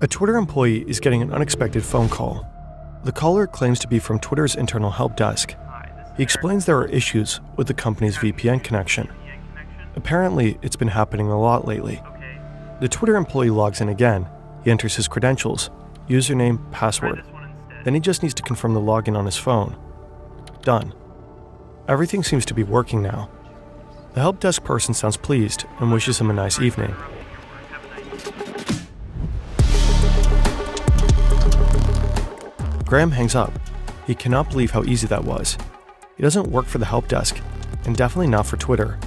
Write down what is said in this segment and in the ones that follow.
A Twitter employee is getting an unexpected phone call. The caller claims to be from Twitter's internal help desk. He explains there are issues with the company's VPN connection. Apparently, it's been happening a lot lately. The Twitter employee logs in again. He enters his credentials, username, password. Then he just needs to confirm the login on his phone. Done. Everything seems to be working now. The help desk person sounds pleased and wishes him a nice evening. Graham hangs up. He cannot believe how easy that was. He doesn't work for the help desk, and definitely not for Twitter.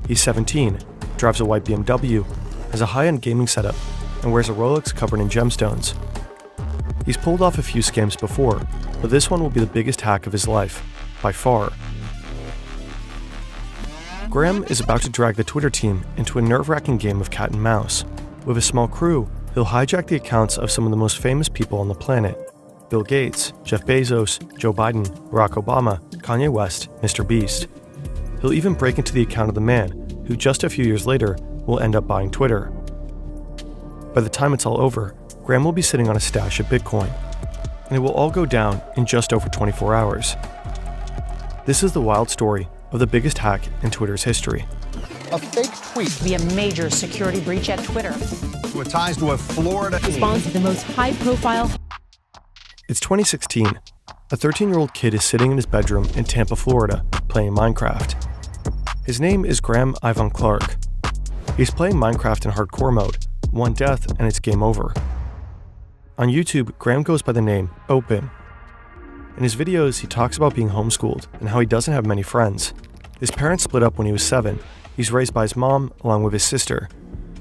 He's 17, drives a white BMW, has a high-end gaming setup, and wears a Rolex covered in gemstones. He's pulled off a few scams before, but this one will be the biggest hack of his life, by far. Graham is about to drag the Twitter team into a nerve-wracking game of cat and mouse. With a small crew, he'll hijack the accounts of some of the most famous people on the planet. Bill Gates, Jeff Bezos, Joe Biden, Barack Obama, Kanye West, Mr. Beast. He'll even break into the account of the man who just a few years later will end up buying Twitter. By the time it's all over, Graham will be sitting on a stash of Bitcoin, and it will all go down in just over 24 hours. This is the wild story of the biggest hack in Twitter's history. A fake tweet to be a major security breach at Twitter. with ties to a Florida Responds to the most high-profile. It's 2016. A 13-year-old kid is sitting in his bedroom in Tampa, Florida, playing Minecraft. His name is Graham Ivan Clark. He's playing Minecraft in hardcore mode, one death and it's game over. On YouTube, Graham goes by the name Open. In his videos, he talks about being homeschooled and how he doesn't have many friends. His parents split up when he was 7. He's raised by his mom along with his sister.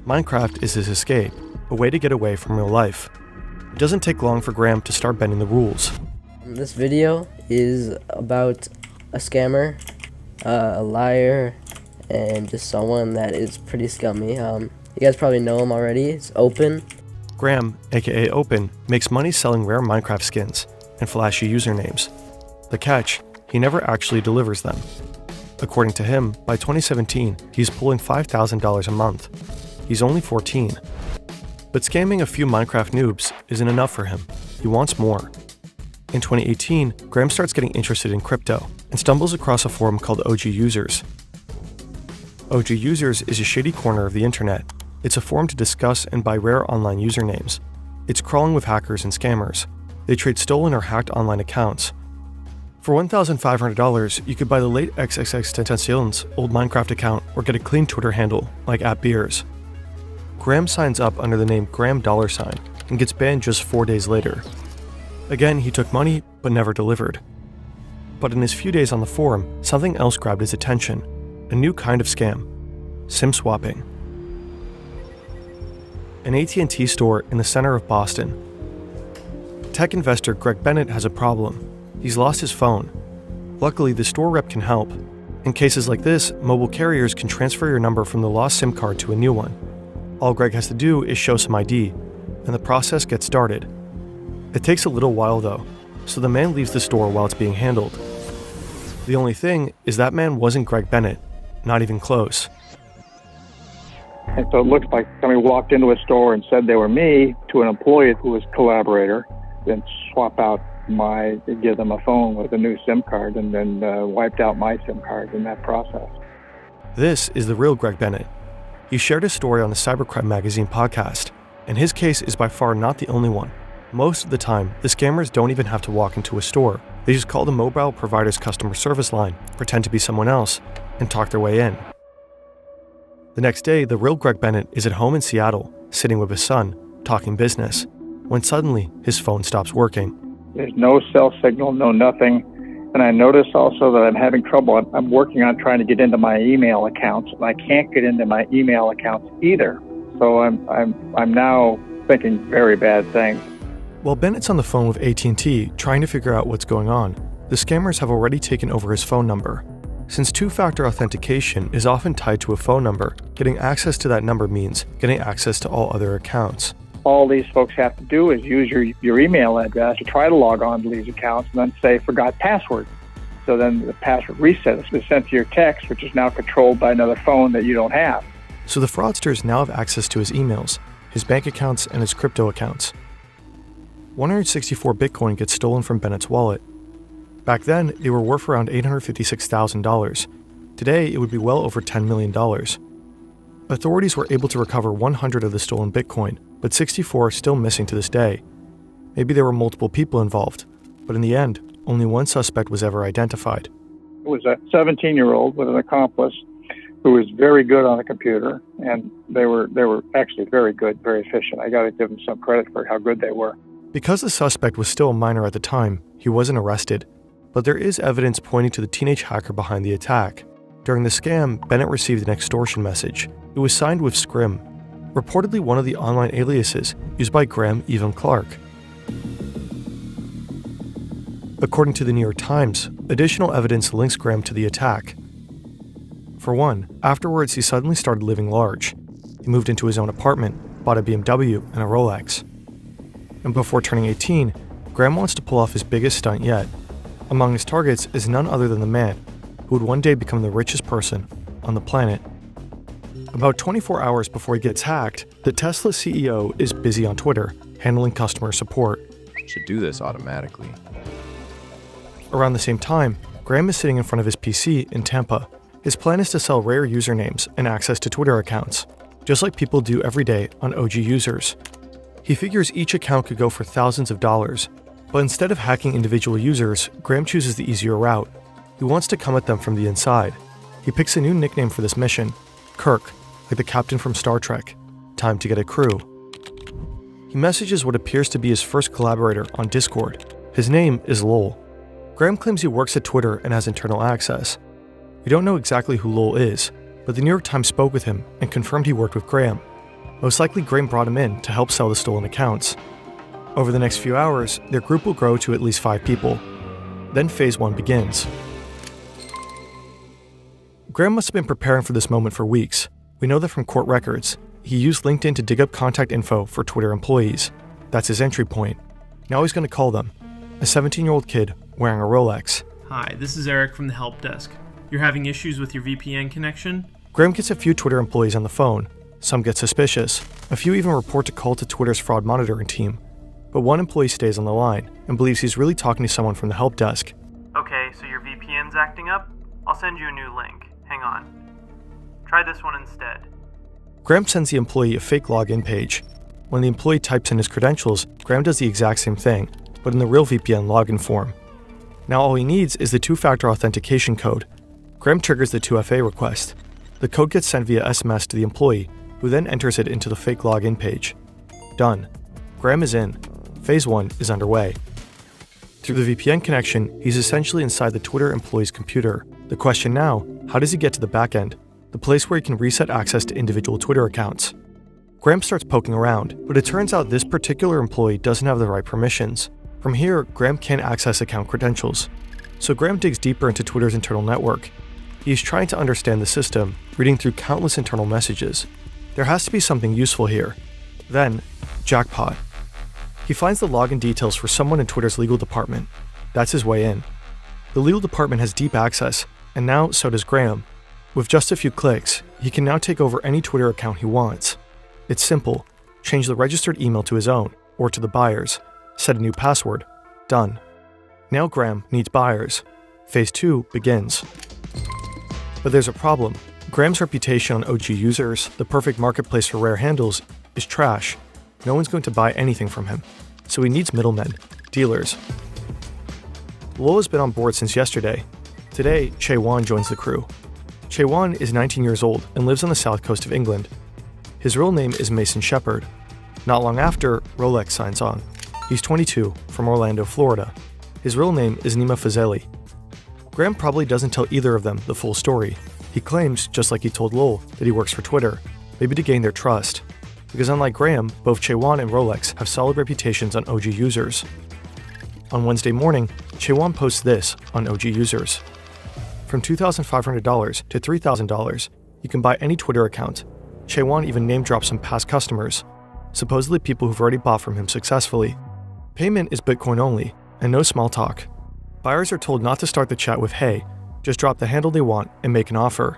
Minecraft is his escape, a way to get away from real life. It doesn't take long for Graham to start bending the rules. This video is about a scammer, a liar, and just someone that is pretty scummy. You guys probably know him already. It's Open. Graham, aka Open, makes money selling rare Minecraft skins and flashy usernames. The catch, he never actually delivers them. According to him, by 2017, he's pulling $5,000 a month. He's only 14. But scamming a few Minecraft noobs isn't enough for him. He wants more. In 2018, Graham starts getting interested in crypto and stumbles across a forum called OG Users. OG Users is a shady corner of the internet. It's a forum to discuss and buy rare online usernames. It's crawling with hackers and scammers. They trade stolen or hacked online accounts. For $1,500, you could buy the late XXXTentacion's old Minecraft account or get a clean Twitter handle, like @Beers. Graham signs up under the name Graham $, and gets banned just 4 days later. Again, he took money, but never delivered. But in his few days on the forum, something else grabbed his attention. A new kind of scam. SIM swapping. An AT&T store in the center of Boston. Tech investor Greg Bennett has a problem. He's lost his phone. Luckily, the store rep can help. In cases like this, mobile carriers can transfer your number from the lost SIM card to a new one. All Greg has to do is show some ID, and the process gets started. It takes a little while though, so the man leaves the store while it's being handled. The only thing is that man wasn't Greg Bennett, not even close. And so it looks like somebody walked into a store and said they were me to an employee who was a collaborator, then swap out give them a phone with a new SIM card, and then wiped out my SIM card in that process. This is the real Greg Bennett. He shared his story on the Cybercrime Magazine podcast, and his case is by far not the only one. Most of the time, the scammers don't even have to walk into a store. They just call the mobile provider's customer service line, pretend to be someone else, and talk their way in. The next day, the real Greg Bennett is at home in Seattle, sitting with his son, talking business, when suddenly his phone stops working. There's no cell signal, no nothing. And I noticed also that I'm having trouble. I'm working on trying to get into my email accounts, and I can't get into my email accounts either. So I'm now thinking very bad things. While Bennett's on the phone with AT&T trying to figure out what's going on, the scammers have already taken over his phone number. Since two-factor authentication is often tied to a phone number, getting access to that number means getting access to all other accounts. All these folks have to do is use your email address to try to log on to these accounts and then say, forgot password. So then the password resets is sent to your text, which is now controlled by another phone that you don't have. So the fraudsters now have access to his emails, his bank accounts, and his crypto accounts. 164 Bitcoin gets stolen from Bennett's wallet. Back then, they were worth around $856,000. Today, it would be well over $10 million. Authorities were able to recover 100 of the stolen Bitcoin, but 64 are still missing to this day. Maybe there were multiple people involved, but in the end, only one suspect was ever identified. It was a 17-year-old with an accomplice who was very good on a computer, and they were actually very good, very efficient. I got to give them some credit for how good they were. Because the suspect was still a minor at the time, he wasn't arrested, but there is evidence pointing to the teenage hacker behind the attack. During the scam, Bennett received an extortion message. It was signed with Scrim, reportedly one of the online aliases used by Graham Evan Clark. According to the New York Times, additional evidence links Graham to the attack. For one, afterwards he suddenly started living large. He moved into his own apartment, bought a BMW and a Rolex. And before turning 18, Graham wants to pull off his biggest stunt yet. Among his targets is none other than the man who would one day become the richest person on the planet. About 24 hours before he gets hacked, the Tesla CEO is busy on Twitter, handling customer support. Should do this automatically. Around the same time, Graham is sitting in front of his PC in Tampa. His plan is to sell rare usernames and access to Twitter accounts, just like people do every day on OG users. He figures each account could go for thousands of dollars, but instead of hacking individual users, Graham chooses the easier route. He wants to come at them from the inside. He picks a new nickname for this mission, Kirk, like the captain from Star Trek. Time to get a crew. He messages what appears to be his first collaborator on Discord. His name is Lowell. Graham claims he works at Twitter and has internal access. We don't know exactly who Lowell is, but the New York Times spoke with him and confirmed he worked with Graham. Most likely Graham brought him in to help sell the stolen accounts. Over the next few hours, their group will grow to at least 5 people. Then Phase 1 begins. Graham must have been preparing for this moment for weeks. We know that from court records. He used LinkedIn to dig up contact info for Twitter employees. That's his entry point. Now he's going to call them. A 17-year-old kid wearing a Rolex. Hi, this is Eric from the help desk. You're having issues with your VPN connection? Graham gets a few Twitter employees on the phone. Some get suspicious. A few even report a call to Twitter's fraud monitoring team. But one employee stays on the line and believes he's really talking to someone from the help desk. Okay, so your VPN's acting up? I'll send you a new link. Hang on. Try this one instead. Graham sends the employee a fake login page. When the employee types in his credentials, Graham does the exact same thing, but in the real VPN login form. Now all he needs is the two-factor authentication code. Graham triggers the 2FA request. The code gets sent via SMS to the employee, who then enters it into the fake login page. Done. Graham is in. Phase 1 is underway. Through the VPN connection, he's essentially inside the Twitter employee's computer. The question now, how does he get to the back end, the place where he can reset access to individual Twitter accounts? Graham starts poking around, but it turns out this particular employee doesn't have the right permissions. From here, Graham can't access account credentials. So Graham digs deeper into Twitter's internal network. He's trying to understand the system, reading through countless internal messages. There has to be something useful here. Then, jackpot. He finds the login details for someone in Twitter's legal department. That's his way in. The legal department has deep access, and now so does Graham. With just a few clicks, he can now take over any Twitter account he wants. It's simple. Change the registered email to his own, or to the buyer's. Set a new password. Done. Now Graham needs buyers. Phase 2 begins. But there's a problem. Graham's reputation on OG users, the perfect marketplace for rare handles, is trash. No one's going to buy anything from him. So he needs middlemen, dealers. Lowell has been on board since yesterday. Today, Chausha joins the crew. Chausha is 19 years old and lives on the south coast of England. His real name is Mason Shepard. Not long after, Rolex signs on. He's 22, from Orlando, Florida. His real name is Nima Fazeli. Graham probably doesn't tell either of them the full story. He claims, just like he told Lowell, that he works for Twitter, maybe to gain their trust. Because unlike Graham, both Chausha and Rolex have solid reputations on OG users. On Wednesday morning, Chausha posts this on OG users. From $2,500 to $3,000, you can buy any Twitter account. Chausha even name drops some past customers, supposedly people who've already bought from him successfully. Payment is Bitcoin only, and no small talk. Buyers are told not to start the chat with "Hey," just drop the handle they want and make an offer.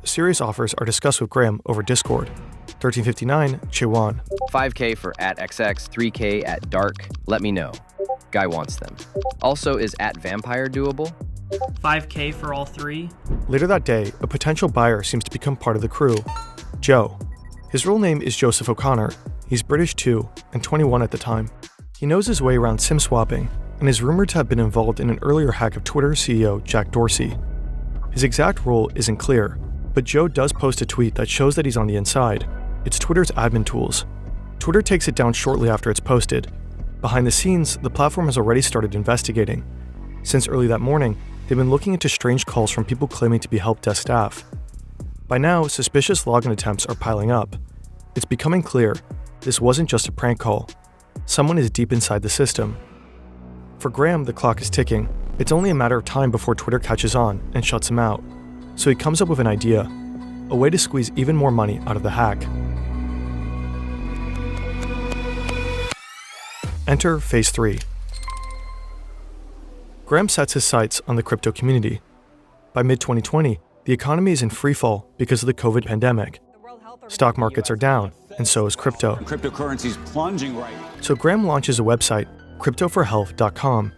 serious offers are discussed with Graham over Discord. 1359, Chewan. 5K for @XX, 3K at dark. Let me know. Guy wants them. Also, is @vampire doable? 5K for all three. Later that day, a potential buyer seems to become part of the crew. Joe. His real name is Joseph O'Connor. He's British too, and 21 at the time. He knows his way around SIM swapping, and is rumored to have been involved in an earlier hack of Twitter CEO Jack Dorsey. His exact role isn't clear, but Joe does post a tweet that shows that he's on the inside. It's Twitter's admin tools. Twitter takes it down shortly after it's posted. Behind the scenes, the platform has already started investigating. Since early that morning, they've been looking into strange calls from people claiming to be help desk staff. By now, suspicious login attempts are piling up. It's becoming clear this wasn't just a prank call. Someone is deep inside the system. For Graham, the clock is ticking. It's only a matter of time before Twitter catches on and shuts him out. So he comes up with an idea, a way to squeeze even more money out of the hack. Enter Phase 3. Graham sets his sights on the crypto community. By mid-2020, the economy is in freefall because of the COVID pandemic. Stock markets are down, and so is crypto. Cryptocurrency's plunging right. So Graham launches a website, cryptoforhealth.com.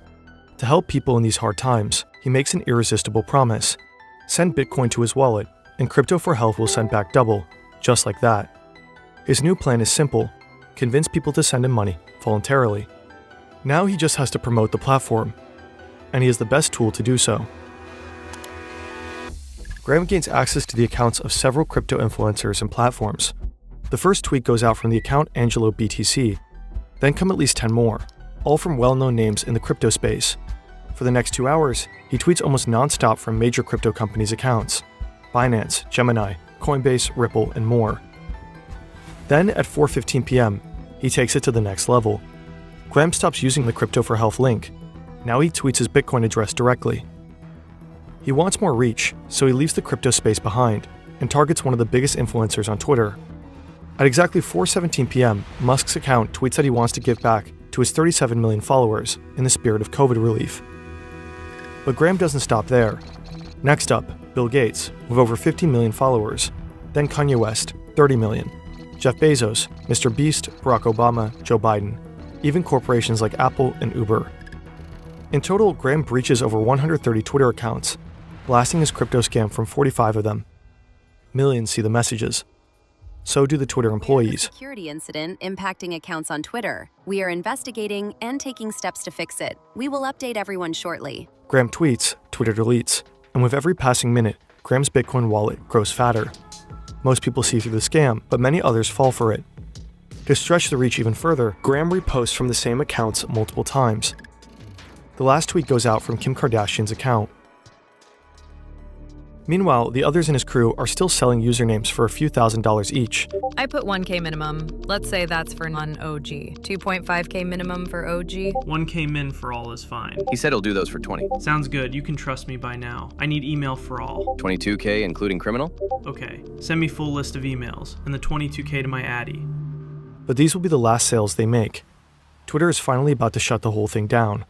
To help people in these hard times, he makes an irresistible promise. Send Bitcoin to his wallet, and Crypto for Health will send back double, just like that. His new plan is simple: convince people to send him money voluntarily. Now he just has to promote the platform, and he is the best tool to do so. Graham gains access to the accounts of several crypto influencers and platforms. The first tweet goes out from the account Angelo BTC, then come at least 10 more, all from well-known names in the crypto space. For the next 2 hours, he tweets almost non-stop from major crypto companies' accounts: Binance, Gemini, Coinbase, Ripple, and more. Then at 4:15 p.m., he takes it to the next level. Graham stops using the Crypto for Health link. Now he tweets his Bitcoin address directly. He wants more reach, so he leaves the crypto space behind and targets one of the biggest influencers on Twitter. At exactly 4:17 p.m., Musk's account tweets that he wants to give back to his 37 million followers in the spirit of COVID relief. But Graham doesn't stop there. Next up, Bill Gates, with over 50 million followers. Then Kanye West, 30 million. Jeff Bezos, Mr. Beast, Barack Obama, Joe Biden. Even corporations like Apple and Uber. In total, Graham breaches over 130 Twitter accounts, blasting his crypto scam from 45 of them. Millions see the messages. So do the Twitter employees. Security incident impacting accounts on Twitter. We are investigating and taking steps to fix it. We will update everyone shortly. Graham tweets, Twitter deletes, and with every passing minute, Graham's Bitcoin wallet grows fatter. Most people see through the scam, but many others fall for it. To stretch the reach even further, Graham reposts from the same accounts multiple times. The last tweet goes out from Kim Kardashian's account. Meanwhile, the others in his crew are still selling usernames for a few $1,000s each. I put 1K minimum. Let's say that's for non-OG. 2.5K minimum for OG. 1K min for all is fine. He said he'll do those for 20. Sounds good. You can trust me by now. I need email for all. 22K including criminal? Okay. Send me full list of emails, and the 22K to my addy. But these will be the last sales they make. Twitter is finally about to shut the whole thing down.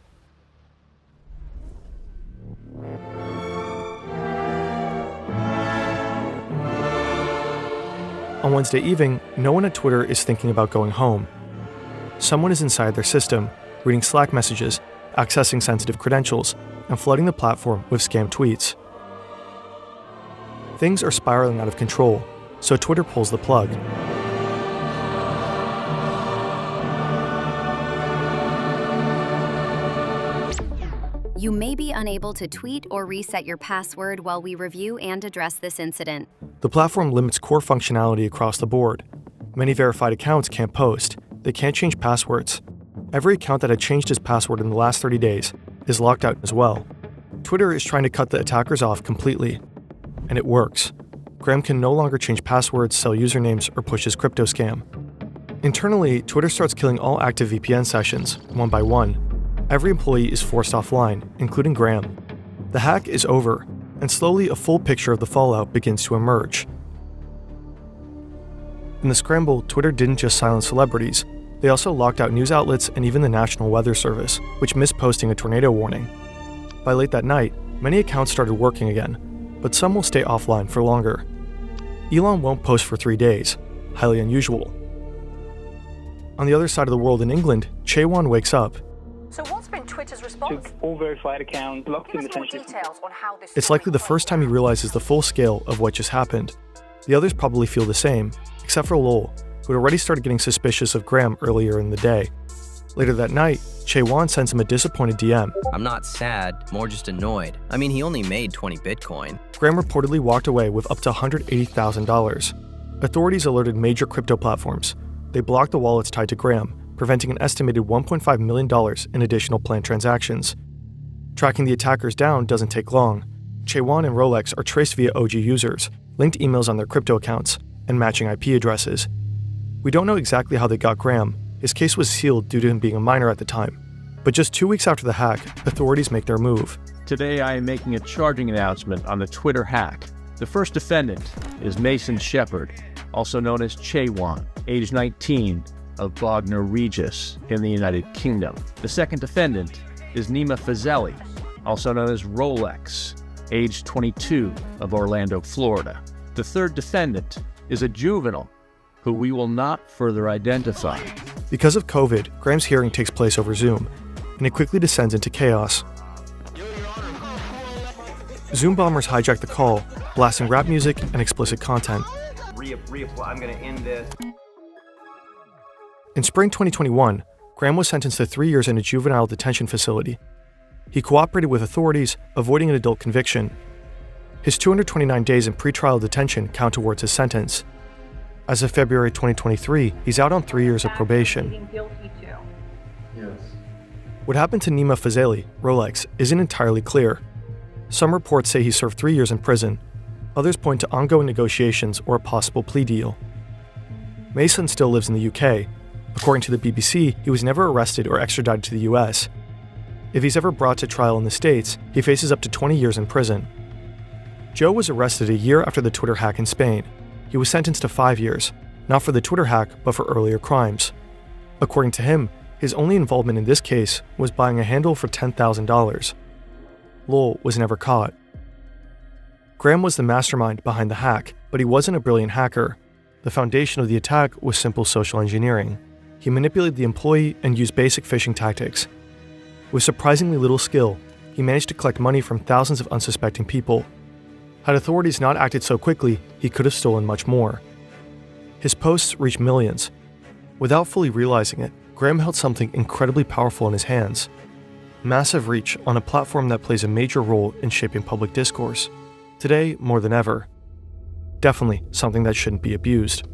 On Wednesday evening, no one at Twitter is thinking about going home. Someone is inside their system, reading Slack messages, accessing sensitive credentials, and flooding the platform with scam tweets. Things are spiraling out of control, so Twitter pulls the plug. You may be unable to tweet or reset your password while we review and address this incident. The platform limits core functionality across the board. Many verified accounts can't post. They can't change passwords. Every account that had changed its password in the last 30 days is locked out as well. Twitter is trying to cut the attackers off completely. And it works. Graham can no longer change passwords, sell usernames, or push his crypto scam. Internally, Twitter starts killing all active VPN sessions, one by one. Every employee is forced offline, including Graham. The hack is over, and slowly a full picture of the fallout begins to emerge. In the scramble, Twitter didn't just silence celebrities. They also locked out news outlets and even the National Weather Service, which missed posting a tornado warning. By late that night, many accounts started working again, but some will stay offline for longer. Elon won't post for 3 days, highly unusual. On the other side of the world in England, Chaewon wakes up. So what's been Twitter's response? All verified accounts, locked in essentially. Details on how this It's likely the first time he realizes the full scale of what just happened. The others probably feel the same, except for Lowell, who had already started getting suspicious of Graham earlier in the day. Later that night, Chaewon sends him a disappointed DM. I'm not sad, more just annoyed. I mean, he only made 20 Bitcoin. Graham reportedly walked away with up to $180,000. Authorities alerted major crypto platforms. They blocked the wallets tied to Graham, preventing an estimated $1.5 million in additional planned transactions. Tracking the attackers down doesn't take long. Chaewon and Rolex are traced via OG users, linked emails on their crypto accounts, and matching IP addresses. We don't know exactly how they got Graham. His case was sealed due to him being a minor at the time. But just 2 weeks after the hack, authorities make their move. Today I am making a charging announcement on the Twitter hack. The first defendant is Mason Shepard, also known as Chaewon, age 19, of Bognor Regis in the United Kingdom. The second defendant is Nima Fazeli, also known as Rolex, age 22, of Orlando, Florida. The third defendant is a juvenile who we will not further identify. Because of COVID, Graham's hearing takes place over Zoom, and it quickly descends into chaos. Zoom bombers hijack the call, blasting rap music and explicit content. I'm gonna end this. In spring 2021, Graham was sentenced to 3 years in a juvenile detention facility. He cooperated with authorities, avoiding an adult conviction. His 229 days in pretrial detention count towards his sentence. As of February 2023, he's out on 3 years of probation. What happened to Nima Fazeli, Rolex, isn't entirely clear. Some reports say he served 3 years in prison. Others point to ongoing negotiations or a possible plea deal. Mason still lives in the UK. According to the BBC, he was never arrested or extradited to the US. If he's ever brought to trial in the States, he faces up to 20 years in prison. Joe was arrested a year after the Twitter hack in Spain. He was sentenced to 5 years, not for the Twitter hack, but for earlier crimes. According to him, his only involvement in this case was buying a handle for $10,000. Lowell was never caught. Graham was the mastermind behind the hack, but he wasn't a brilliant hacker. The foundation of the attack was simple social engineering. He manipulated the employee and used basic phishing tactics. With surprisingly little skill, he managed to collect money from thousands of unsuspecting people. Had authorities not acted so quickly, he could have stolen much more. His posts reached millions. Without fully realizing it, Graham held something incredibly powerful in his hands. Massive reach on a platform that plays a major role in shaping public discourse. Today, more than ever. Definitely something that shouldn't be abused.